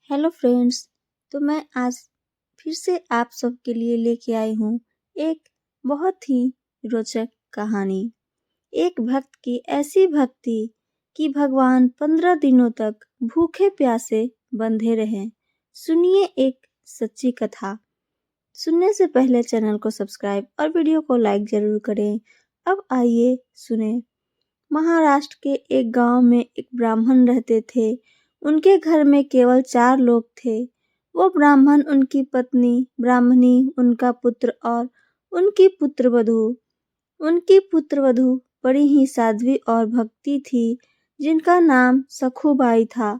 Hello friends. तो मैं आज फिर से आप सबके लिए लेके आई हूँ एक बहुत ही रोचक कहानी। एक भक्त की ऐसी भक्ति कि भगवान 15 दिनों तक भूखे प्यासे बंधे रहे। सुनिए एक सच्ची कथा। सुनने से पहले चैनल को सब्सक्राइब और वीडियो को लाइक जरूर करें। अब आइए सुने। महाराष्ट्र के एक गांव में एक ब्राह्मण रहते थे। उनके घर में केवल 4 लोग थे। वो ब्राह्मण, उनकी पत्नी ब्राह्मणी, उनका पुत्र और उनकी पुत्रवधू। उनकी पुत्रवधू बड़ी ही साध्वी और भक्ति थी, जिनका नाम सखुबाई था।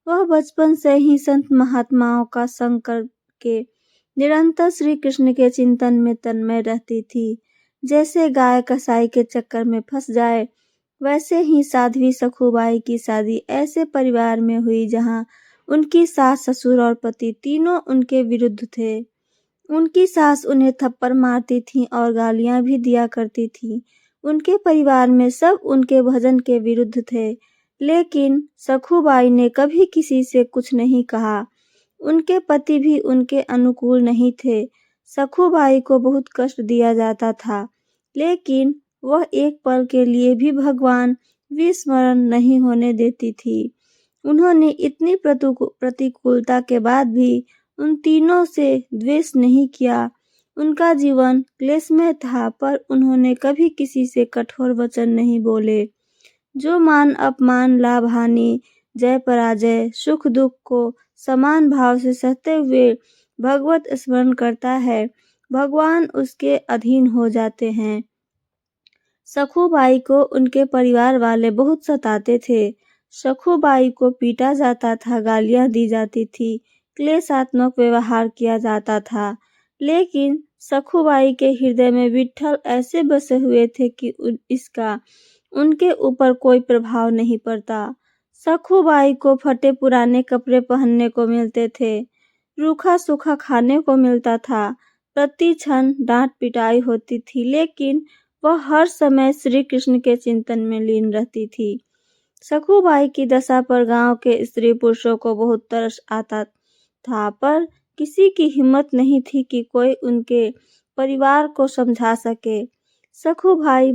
वह बचपन से ही संत महात्माओं का संग करके निरंतर श्री कृष्ण के चिंतन में तन्मय रहती थी। जैसे गाय कसाई के चक्कर में फंस जाए, वैसे ही साध्वी सखुबाई की शादी ऐसे परिवार में हुई जहां उनकी सास, ससुर और पति तीनों उनके विरुद्ध थे। उनकी सास उन्हें थप्पड़ मारती थी और गालियां भी दिया करती थी। उनके परिवार में सब उनके भजन के विरुद्ध थे, लेकिन सखुबाई ने कभी किसी से कुछ नहीं कहा। उनके पति भी उनके अनुकूल नहीं थे। सखुबाई को बहुत कष्ट दिया जाता था, लेकिन वह एक पल के लिए भी भगवान विस्मरण नहीं होने देती थी। उन्होंने इतनी प्रतिकूलता के बाद भी उन तीनों से द्वेष नहीं किया। उनका जीवन क्लेशमय था, पर उन्होंने कभी किसी से कठोर वचन नहीं बोले। जो मान अपमान, लाभ हानि, जय पराजय, सुख दुख को समान भाव से सहते हुए भगवत स्मरण करता है, भगवान उसके अधीन हो जाते हैं। सखुबाई को उनके परिवार वाले बहुत सताते थे। सखुबाई को पीटा जाता था, गालियां दी जाती थी, क्लेशात्मक व्यवहार किया जाता था, लेकिन सखुबाई के हृदय में विट्ठल ऐसे बसे हुए थे कि इसका उनके ऊपर कोई प्रभाव नहीं पड़ता। सखुबाई को फटे पुराने कपड़े पहनने को मिलते थे, रूखा सूखा खाने को मिलता था, प्रति क्षण डांट पिटाई होती थी, लेकिन वह हर समय श्री कृष्ण के चिंतन में लीन रहती थी। सखुबाई की दशा पर गांव के स्त्री पुरुषों को बहुत तरस आता था, पर किसी की हिम्मत नहीं थी कि कोई उनके परिवार को समझा सके। सखुबाई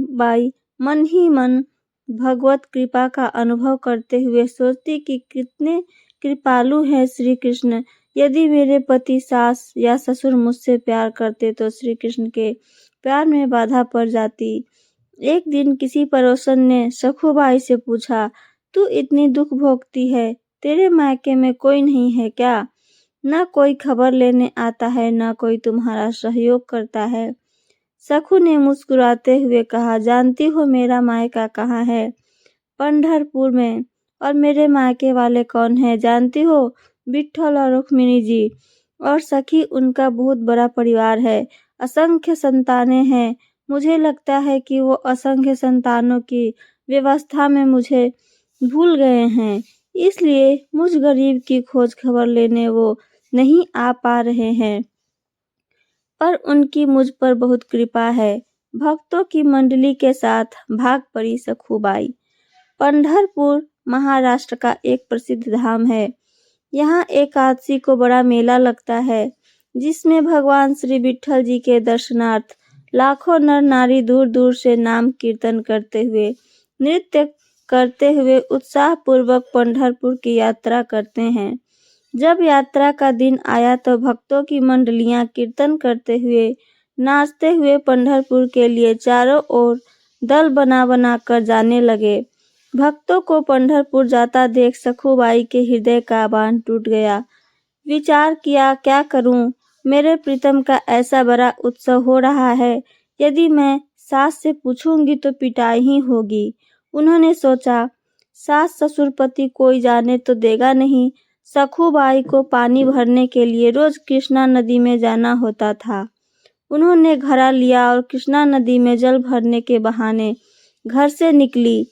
मन ही मन भगवत कृपा का अनुभव करते हुए सोचती कि कितने कृपालु हैं श्री कृष्ण। यदि मेरे पति, सास या ससुर मुझसे प्यार करते तो श्री कृष्ण के प्यार में बाधा पड़ जाती। एक दिन किसी पड़ोसन ने सखुबाई से पूछा, तू इतनी दुख भोगती है, तेरे मायके में कोई नहीं है क्या? न कोई खबर लेने आता है, न कोई तुम्हारा सहयोग करता है। सखु ने मुस्कुराते हुए कहा, जानती हो मेरा मायका कहाँ है? पंढरपुर में। और मेरे मायके वाले कौन है जानती हो? विट्ठल और रुक्मिणी जी। और सखी, उनका बहुत बड़ा परिवार है, असंख्य संतानें हैं। मुझे लगता है कि वो असंख्य संतानों की व्यवस्था में मुझे भूल गए हैं, इसलिए मुझ गरीब की खोज खबर लेने वो नहीं आ पा रहे हैं, पर उनकी मुझ पर बहुत कृपा है। भक्तों की मंडली के साथ भाग पड़ी सखुबाई। पंढरपुर महाराष्ट्र का एक प्रसिद्ध धाम है। यहाँ एकादशी को बड़ा मेला लगता है, जिसमें भगवान श्री विट्ठल जी के दर्शनार्थ लाखों नर नारी दूर दूर से नाम कीर्तन करते हुए, नृत्य करते हुए उत्साह पूर्वक पंढरपुर की यात्रा करते हैं। जब यात्रा का दिन आया तो भक्तों की मंडलियां कीर्तन करते हुए, नाचते हुए पंढरपुर के लिए चारों ओर दल बना बना कर जाने लगे। भक्तों को पंढरपुर जाता देख सखुबाई के हृदय का बांध टूट गया। विचार किया, क्या करूं? मेरे प्रीतम का ऐसा बड़ा उत्सव हो रहा है, यदि मैं सास से पूछूंगी तो पिटाई ही होगी। उन्होंने सोचा, सास ससुर पति कोई जाने तो देगा नहीं। सखुबाई को पानी भरने के लिए रोज कृष्णा नदी में जाना होता था। उन्होंने घड़ा लिया और कृष्णा नदी में जल भरने के बहाने घर से निकली।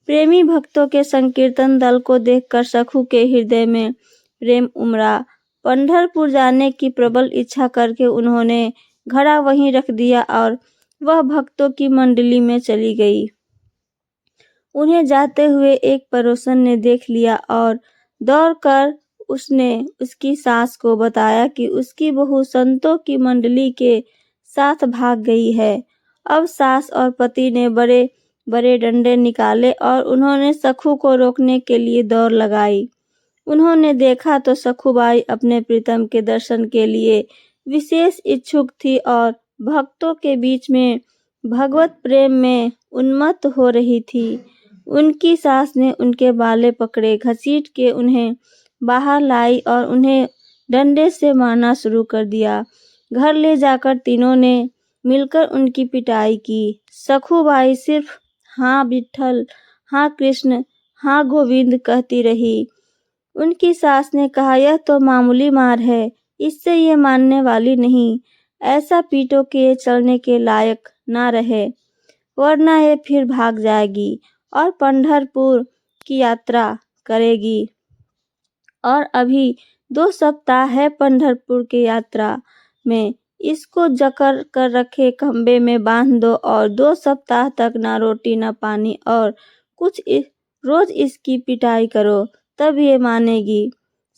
प्रेमी भक्तों के संकीर्तन दल को देखकर सखु के हृदय में प्रेम उमड़ा। पंढरपुर जाने की प्रबल इच्छा करके उन्होंने घड़ा वहीं रख दिया और वह भक्तों की मंडली में चली गई। उन्हें जाते हुए एक पड़ोसन ने देख लिया और दौड़कर उसने उसकी सास को बताया कि उसकी बहू संतों की मंडली के साथ भाग गई है। अब सास और पति ने बड़े बड़े डंडे निकाले और उन्होंने सखू को रोकने के लिए दौड़ लगाई। उन्होंने देखा तो सखूबाई अपने प्रीतम के दर्शन के लिए विशेष इच्छुक थी और भक्तों के बीच में भगवत प्रेम में उन्मत्त हो रही थी। उनकी सास ने उनके बाले पकड़े, घसीट के उन्हें बाहर लाई और उन्हें डंडे से मारना शुरू कर दिया। घर ले जाकर तीनों ने मिलकर उनकी पिटाई की। सखूबाई सिर्फ हाँ विठ्ठल, हाँ कृष्ण, हाँ गोविंद कहती रही। उनकी सास ने कहा, यह तो मामूली मार है, इससे ये मानने वाली नहीं। ऐसा पीटो कि ये चलने के लायक ना रहे, वरना ये फिर भाग जाएगी और पंढरपुर की यात्रा करेगी। और अभी 2 सप्ताह है पंढरपुर की यात्रा में। इसको जकड़ कर रखे खंबे में बांध दो और 2 सप्ताह तक ना रोटी ना पानी और कुछ रोज इसकी पिटाई करो, तब ये मानेगी।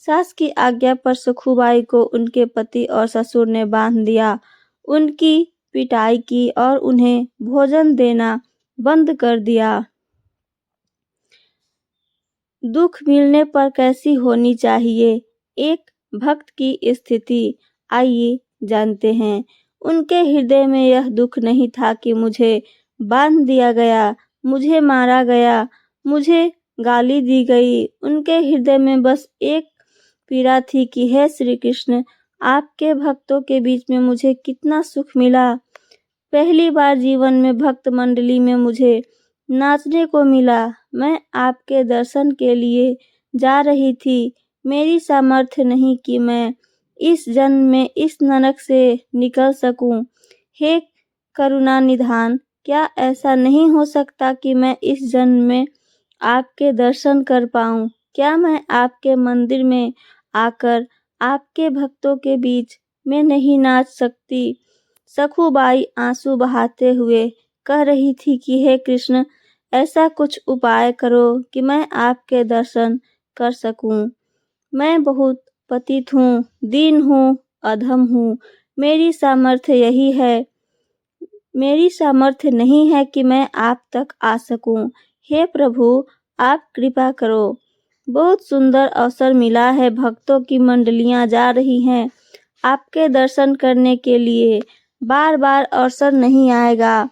सास की आज्ञा पर सखूबाई को उनके पति और ससुर ने बांध दिया, उनकी पिटाई की और उन्हें भोजन देना बंद कर दिया। दुख मिलने पर कैसी होनी चाहिए एक भक्त की स्थिति, आइए जानते हैं। उनके हृदय में यह दुख नहीं था कि मुझे बांध दिया गया, मुझे मारा गया, मुझे गाली दी गई। उनके हृदय में बस एक पीड़ा थी कि हे श्री कृष्ण, आपके भक्तों के बीच में मुझे कितना सुख मिला। पहली बार जीवन में भक्त मंडली में मुझे नाचने को मिला। मैं आपके दर्शन के लिए जा रही थी। मेरी सामर्थ्य नहीं कि मैं इस जन्म में इस नरक से निकल सकूं। हे करुणा निधान, क्या ऐसा नहीं हो सकता कि मैं इस जन्म में आपके दर्शन कर पाऊं? क्या मैं आपके मंदिर में आकर आपके भक्तों के बीच में नहीं नाच सकती? सखूबाई आंसू बहाते हुए कह रही थी कि हे कृष्ण, ऐसा कुछ उपाय करो कि मैं आपके दर्शन कर सकूं। मैं बहुत पतित हूँ, दीन हूँ, अधम हूँ। मेरी सामर्थ्य नहीं है कि मैं आप तक आ सकूं। हे प्रभु, आप कृपा करो। बहुत सुंदर अवसर मिला है, भक्तों की मंडलियां जा रही हैं आपके दर्शन करने के लिए। बार बार अवसर नहीं आएगा।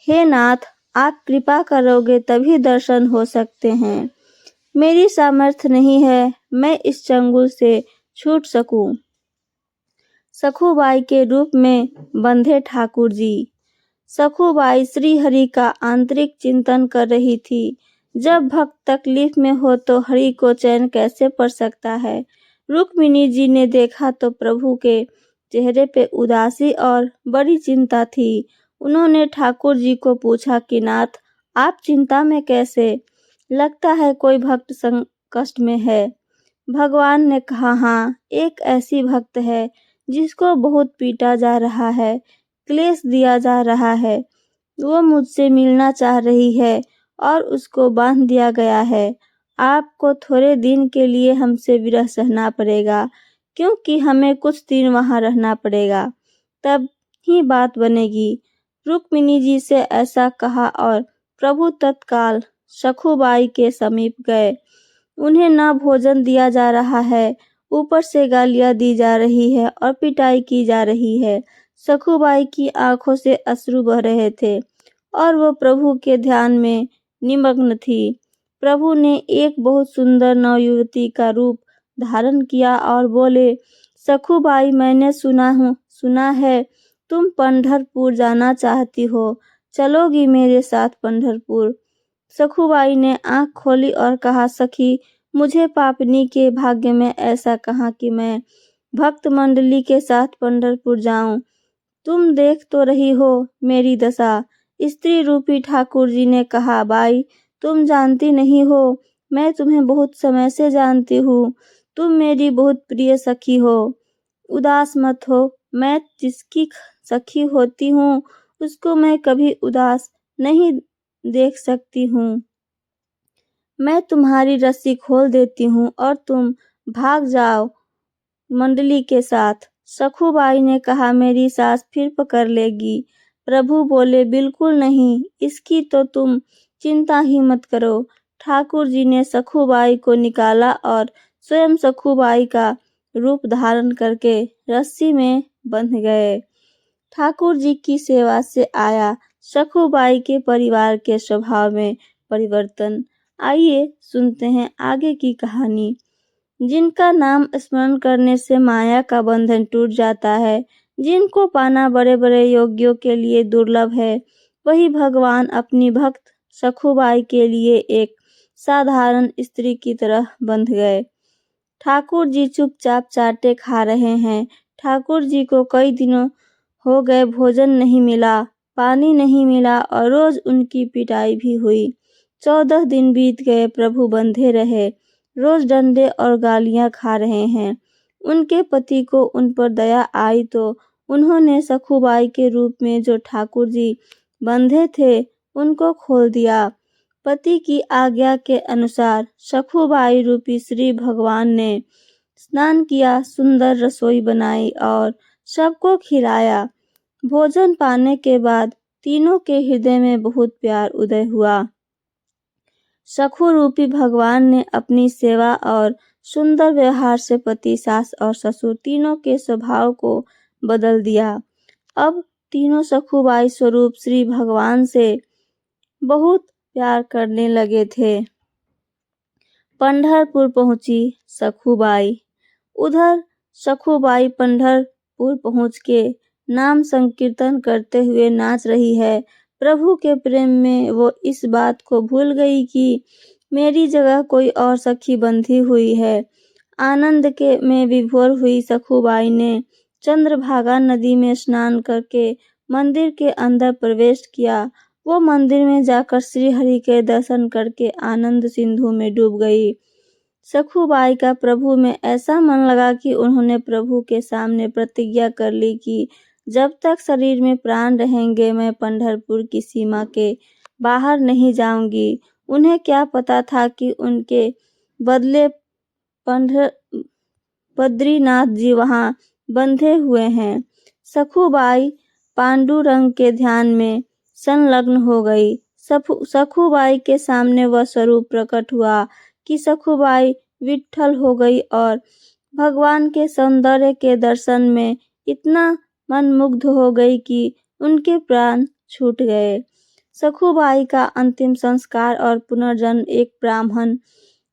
हे नाथ, आप कृपा करोगे तभी दर्शन हो सकते हैं। मेरी सामर्थ्य नहीं है मैं इस चंगुल से छूट सकूं। सखूबाई के रूप में बंधे ठाकुर जी। सखूबाई श्री हरि का आंतरिक चिंतन कर रही थी। जब भक्त तकलीफ में हो तो हरि को चैन कैसे पड़ सकता है। रुक्मिणी जी ने देखा तो प्रभु के चेहरे पे उदासी और बड़ी चिंता थी। उन्होंने ठाकुर जी को पूछा कि नाथ, आप चिंता में कैसे? लगता है कोई भक्त संकट में है। भगवान ने कहा, हाँ, एक ऐसी भक्त है जिसको बहुत पीटा जा रहा है, क्लेश दिया जा रहा है। वो मुझसे मिलना चाह रही है और उसको बांध दिया गया है। आपको थोड़े दिन के लिए हमसे विरह सहना पड़ेगा, क्योंकि हमें कुछ दिन वहां रहना पड़ेगा, तब ही बात बनेगी। रुक्मिणी जी से ऐसा कहा और प्रभु तत्काल सखूबाई के समीप गए। उन्हें न भोजन दिया जा रहा है, ऊपर से गालियां दी जा रही है और पिटाई की जा रही है। सखूबाई की आंखों से अश्रु बह रहे थे और वो प्रभु के ध्यान में निमग्न थी। प्रभु ने एक बहुत सुंदर नवयुवती का रूप धारण किया और बोले, सखूबाई, मैंने सुना है तुम पंढरपुर जाना चाहती हो, चलोगी मेरे साथ पंढरपुर? सखूबाई ने आंख खोली और कहा, सखी, मुझे पापनी के भाग्य में ऐसा कहाँ कि मैं भक्त मंडली के साथ पंढरपुर जाऊं। तुम देख तो रही हो मेरी दशा। स्त्री रूपी ठाकुर जी ने कहा, बाई, तुम जानती नहीं हो, मैं तुम्हें बहुत समय से जानती हूँ। तुम मेरी बहुत प्रिय सखी हो। उदास मत हो। मैं जिसकी सखी होती हूँ उसको मैं कभी उदास नहीं देख सकती हूँ। मैं तुम्हारी रस्सी खोल देती हूँ और तुम भाग जाओ मंडली के साथ। सखुबाई ने कहा, मेरी सास फिर पकड़ लेगी। प्रभु बोले, बिल्कुल नहीं, इसकी तो तुम चिंता ही मत करो। ठाकुर जी ने सखुबाई को निकाला और स्वयं सखुबाई का रूप धारण करके रस्सी में बंध गए। ठाकुर जी की सेवा से आया सखुबाई के परिवार के स्वभाव में परिवर्तन। आइए सुनते हैं आगे की कहानी। जिनका नाम स्मरण करने से माया का बंधन टूट जाता है, जिनको पाना बड़े बड़े योगियों के लिए दुर्लभ है, वही भगवान अपनी भक्त सखुबाई के लिए एक साधारण स्त्री की तरह बंध गए। ठाकुर जी चुपचाप चाटे खा रहे हैं। ठाकुर जी को कई दिनों हो गए भोजन नहीं मिला, पानी नहीं मिला और रोज उनकी पिटाई भी हुई। 14 दिन बीत गए, प्रभु बंधे रहे, रोज डंडे और गालियां खा रहे हैं। उनके पति को उन पर दया आई तो उन्होंने सखुबाई के रूप में जो ठाकुर जी बंधे थे उनको खोल दिया। पति की आज्ञा के अनुसार सखुबाई रूपी श्री भगवान ने स्नान किया, सुंदर रसोई बनाई और सबको खिलाया। भोजन पाने के बाद तीनों के हृदय में बहुत प्यार उदय हुआ। सखु रूपी भगवान ने अपनी सेवा और सुंदर व्यवहार से पति, सास और ससुर तीनों के स्वभाव को बदल दिया। अब तीनों सखुबाई स्वरूप श्री भगवान से बहुत प्यार करने लगे थे। पंढरपुर पहुंची सखुबाई। उधर सखुबाई पंढरपुर पहुंच के नाम संकीर्तन करते हुए नाच रही है। प्रभु के प्रेम में वो इस बात को भूल गई कि मेरी जगह कोई और सखी बंधी हुई है। आनंद के में विभोर हुई सखुबाई ने चंद्रभागा नदी में स्नान करके मंदिर के अंदर प्रवेश किया। वो मंदिर में जाकर श्री हरि के दर्शन करके आनंद सिंधु में डूब गई। सखुबाई का प्रभु में ऐसा मन लगा कि उन्होंने प्रभु के सामने प्रतिज्ञा कर ली कि जब तक शरीर में प्राण रहेंगे मैं पंढरपुर की सीमा के बाहर नहीं जाऊंगी। उन्हें क्या पता था कि उनके बदले बद्रीनाथ जी वहां बंधे हुए हैं। सखुबाई पांडुरंग के ध्यान में संलग्न हो गई। सखुबाई के सामने वह स्वरूप प्रकट हुआ कि सखुबाई विट्ठल हो गई और भगवान के सौंदर्य के दर्शन में इतना मनमुग्ध हो गई कि उनके प्राण छूट गए। सखुबाई का अंतिम संस्कार और पुनर्जन्म एक ब्राह्मण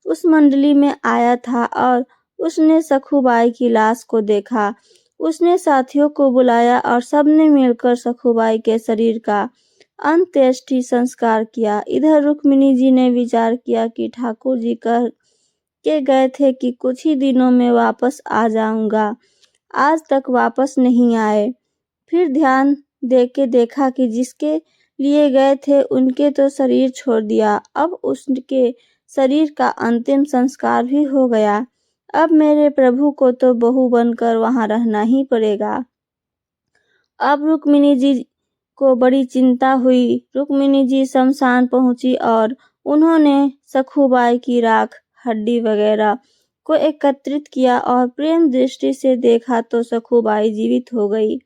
उस मंडली में आया था और उसने सखुबाई की लाश को देखा। उसने साथियों को बुलाया और सबने मिलकर सखुबाई के शरीर का अंत्येष्टि संस्कार किया। इधर रुक्मिणी जी ने विचार किया कि ठाकुर जी कह के गए थे कि कुछ ही दिनों में वापस आ जाऊंगा, आज तक वापस नहीं आए। फिर ध्यान देके देखा कि जिसके लिए गए थे उनके तो शरीर छोड़ दिया, अब उसके शरीर का अंतिम संस्कार भी हो गया। अब मेरे प्रभु को तो बहू बनकर वहां रहना ही पड़ेगा। अब रुक्मिणी जी को बड़ी चिंता हुई। रुक्मिणी जी शमशान पहुंची और उन्होंने सखुबाई की राख, हड्डी वगैरह को एकत्रित किया और प्रेम दृष्टि से देखा तो सखुबाई जीवित हो गई।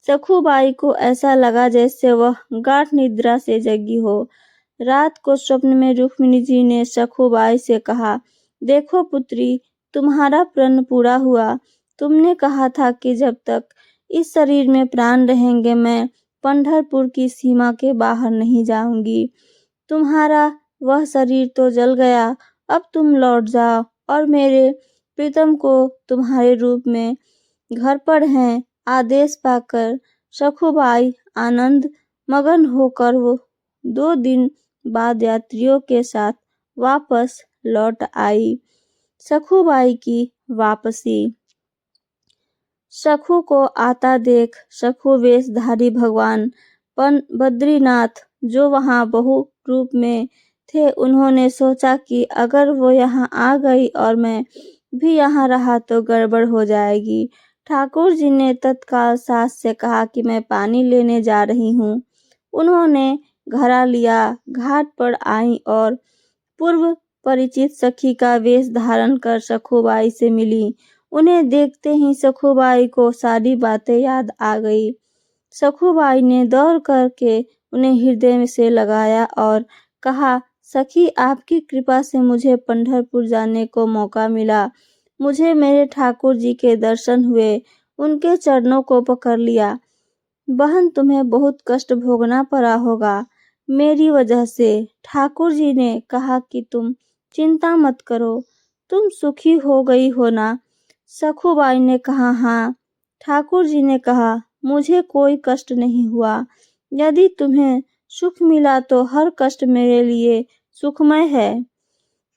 सखुबाई को ऐसा लगा जैसे वह गाढ़ निद्रा से जगी हो। रात को स्वप्न में रुक्मिणी जी ने सखुबाई से कहा, देखो पुत्री, तुम्हारा प्रण पूरा हुआ। तुमने कहा था कि जब तक इस शरीर में प्राण रहेंगे मैं पंढरपुर की सीमा के बाहर नहीं जाऊंगी। तुम्हारा वह शरीर तो जल गया, अब तुम लौट जाओ और मेरे प्रीतम को तुम्हारे रूप में घर पर हैं। आदेश पाकर सखुबाई आनंद मगन होकर वो 2 दिन बाद यात्रियों के साथ वापस लौट आई। सखुबाई की वापसी। सखु को आता देख सखु वेशधारी भगवान बद्रीनाथ जो वहां बहु रूप में थे, उन्होंने सोचा कि अगर वो यहाँ आ गई और मैं भी यहाँ रहा तो गड़बड़ हो जाएगी। ठाकुर जी ने तत्काल सास से कहा कि मैं पानी लेने जा रही हूँ। उन्होंने घड़ा लिया, घाट पर आई और पूर्व परिचित सखी का वेश धारण कर सखुबाई से मिली। उन्हें देखते ही सखुबाई को सारी बातें याद आ गई। सखुबाई ने दौड़ करके उन्हें हृदय से लगाया और कहा, सखी, आपकी कृपा से मुझे पंढरपुर जाने को मौका मिला। मुझे मेरे ठाकुर जी के दर्शन हुए, उनके चरणों को पकड़ लिया। बहन, तुम्हें बहुत कष्ट भोगना पड़ा होगा मेरी वजह से। ठाकुर जी ने कहा कि तुम चिंता मत करो, तुम सुखी हो गई हो ना? सखुबाई ने कहा, हाँ। ठाकुर जी ने कहा, मुझे कोई कष्ट नहीं हुआ। यदि तुम्हें सुख मिला तो हर कष्ट मेरे लिए सुखमय है।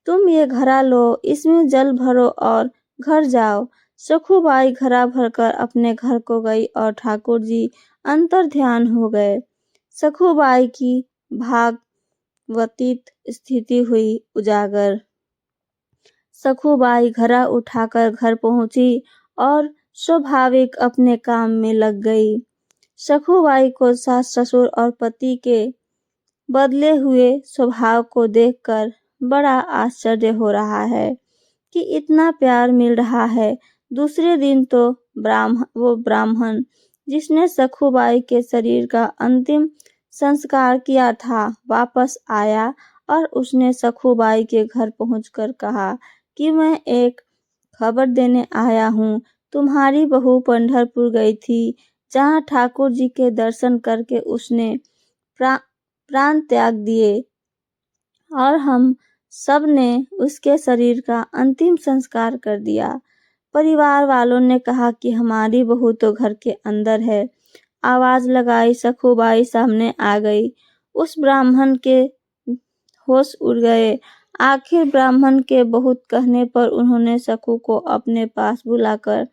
तुम ये घड़ा लो, इसमें जल भरो और घर जाओ। सखुबाई घड़ा भरकर अपने घर को गई और ठाकुर जी अंतर ध्यान हो गए। सखुबाई की भागवतीत स्थिति हुई उजागर। सखुबाई घड़ा उठाकर घर पहुंची और स्वाभाविक अपने काम में लग गई। सखुबाई को सास ससुर और पति के बदले हुए स्वभाव को देखकर बड़ा आश्चर्य हो रहा है कि इतना प्यार मिल रहा है। दूसरे दिन तो वो ब्राह्मण जिसने सखुबाई के शरीर का अंतिम संस्कार किया था वापस आया और उसने सखुबाई के घर पहुंचकर कहा कि मैं एक खबर देने आया हूँ। तुम्हारी बहू पंढरपुर गई थी, जहाँ ठाकुर जी के दर्शन करके उसने प्राण त्याग दिए और हम सब ने उसके शरीर का अंतिम संस्कार कर दिया। परिवार वालों ने कहा कि हमारी बहू तो घर के अंदर है। आवाज लगाई, सखुबाई सामने आ गई। उस ब्राह्मण के होश उड़ गए। आखिर ब्राह्मण के बहुत कहने पर उन्होंने सखु को अपने पास बुलाकर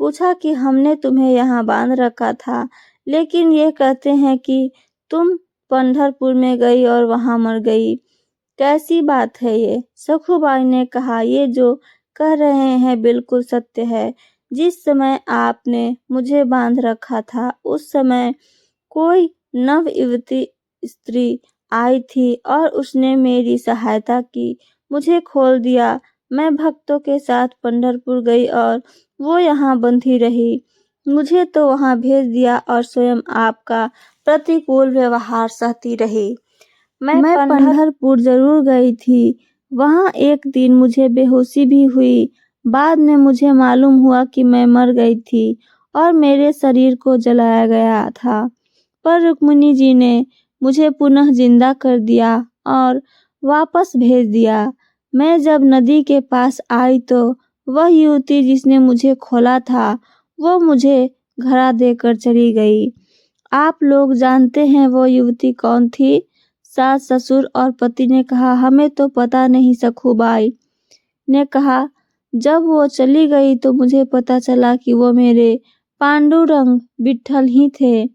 पूछा कि हमने तुम्हें यहाँ बांध रखा था, लेकिन ये कहते हैं कि तुम पंढरपुर में गई और वहां मर गई। कैसी बात है ये? सखुबाई ने कहा, ये जो कह रहे हैं बिल्कुल सत्य है। जिस समय आपने मुझे बांध रखा था उस समय कोई नवयुवती स्त्री आई थी और उसने मेरी सहायता की, मुझे खोल दिया। मैं भक्तों के साथ पंढरपुर गई और वो यहाँ बंधी रही। मुझे तो वहाँ भेज दिया और स्वयं आपका प्रतिकूल व्यवहार सहती रही। मैं पंढरपुर जरूर गई थी। वहाँ एक दिन मुझे बेहोशी भी हुई। बाद में मुझे मालूम हुआ कि मैं मर गई थी और मेरे शरीर को जलाया गया था, पर रुक्मिणी जी ने मुझे पुनः जिंदा कर दिया और वापस भेज दिया। मैं जब नदी के पास आई तो वह युवती जिसने मुझे खोला था वो मुझे घड़ा देकर चली गई। आप लोग जानते हैं वो युवती कौन थी? सास ससुर और पति ने कहा, हमें तो पता नहीं। सखुबाई ने कहा, जब वो चली गई तो मुझे पता चला कि वो मेरे पांडुरंग विट्ठल ही थे।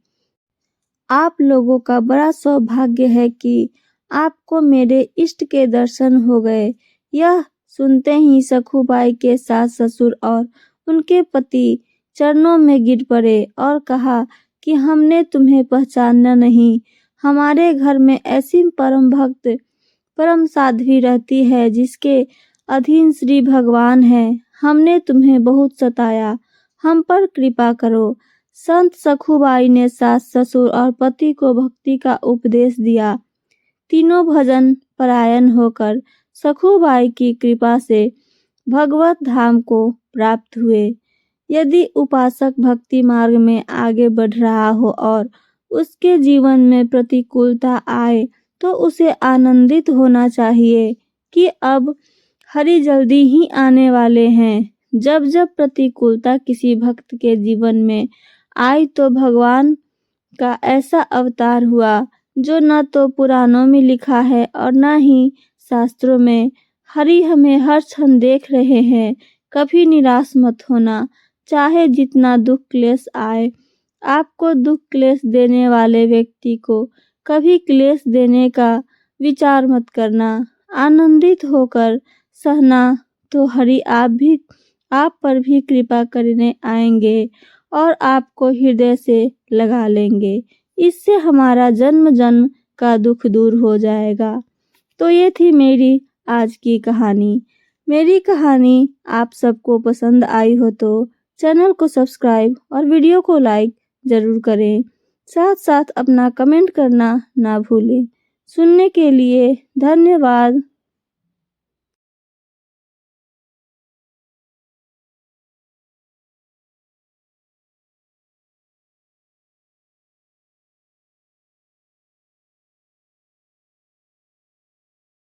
आप लोगों का बड़ा सौभाग्य है कि आपको मेरे इष्ट के दर्शन हो गए। यह सुनते ही सखुबाई के सास ससुर और उनके पति चरणों में गिर पड़े और कहा कि हमने तुम्हें पहचाना नहीं। हमारे घर में ऐसी परम भक्त परम साध्वी रहती है जिसके अधीन श्री भगवान है। हमने तुम्हें बहुत सताया, हम पर कृपा करो। संत सखुबाई ने सास ससुर और पति को भक्ति का उपदेश दिया। तीनों भजन परायण होकर सखुबाई की कृपा से भगवत धाम को प्राप्त हुए। यदि उपासक भक्ति मार्ग में आगे बढ़ रहा हो और उसके जीवन में प्रतिकूलता आए तो उसे आनंदित होना चाहिए कि अब हरि जल्दी ही आने वाले हैं। जब जब प्रतिकूलता किसी भक्त के जीवन में आई तो भगवान का ऐसा अवतार हुआ जो न तो पुराणों में लिखा है और न ही शास्त्रों में। हरि हमें हर क्षण देख रहे हैं। कभी निराश मत होना, चाहे जितना दुख क्लेश आए। आपको दुख क्लेश देने वाले व्यक्ति को कभी क्लेश देने का विचार मत करना, आनंदित होकर सहना, तो हरि आप पर भी कृपा करने आएंगे और आपको हृदय से लगा लेंगे। इससे हमारा जन्म जन्म का दुख दूर हो जाएगा। तो ये थी मेरी आज की कहानी। मेरी कहानी आप सबको पसंद आई हो तो चैनल को सब्सक्राइब और वीडियो को लाइक ज़रूर करें। साथ साथ अपना कमेंट करना ना भूलें। सुनने के लिए धन्यवाद।